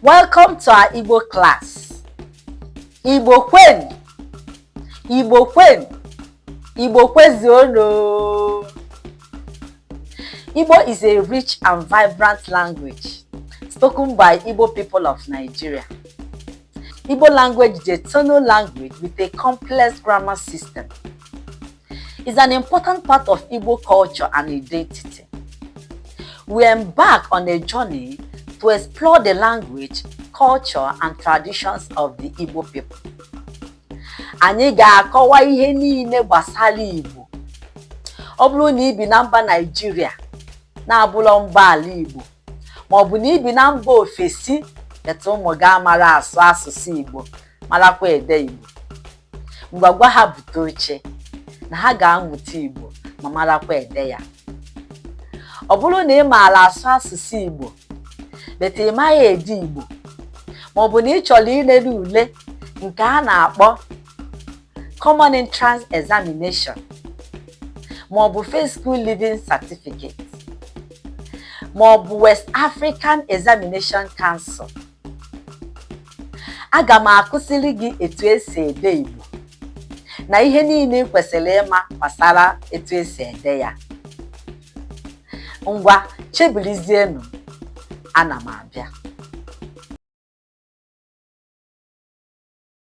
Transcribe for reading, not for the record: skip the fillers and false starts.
Welcome to our Igbo class. Igbo kwen, Igbo kwen, Igbo kwezono. Igbo is a rich and vibrant language spoken by Igbo people of Nigeria. Igbo language is a tonal language with a complex grammar system. It's an important part of Igbo culture and identity. We embark on a journey to explore the language, culture, and traditions of the Igbo people. Anyị ga-akọwa ihe niile gbasara Igbo. Ọ bụrụ na ibi na mba Nigeria na-abụlọ mba ala Igbo, ma ọ bụ na ibi na mba ofesi, etu ụmụ ga-amara asụsụ Igbo, marakwa ede Igbo. Mgbagwa ha bute oche na ha ga-amụta Igbo ma marakwa ede ya. Ọ bụrụ na ị maara asụsụ Igbo, bete ị maghị ede Igbo, ma ọ bụ na ị chọrọ ilele ule nke a na-akpọ Common Entrance Examination, ma ọ bụ First School Living Certificate, ma ọ bụ West African Examination Council, aga m akụziri gị etu esi ede Igbo na ihe niile kwesịrị ịma gbasara etu esi ede ya. Ngwa chebilizienụ, ana m abịa.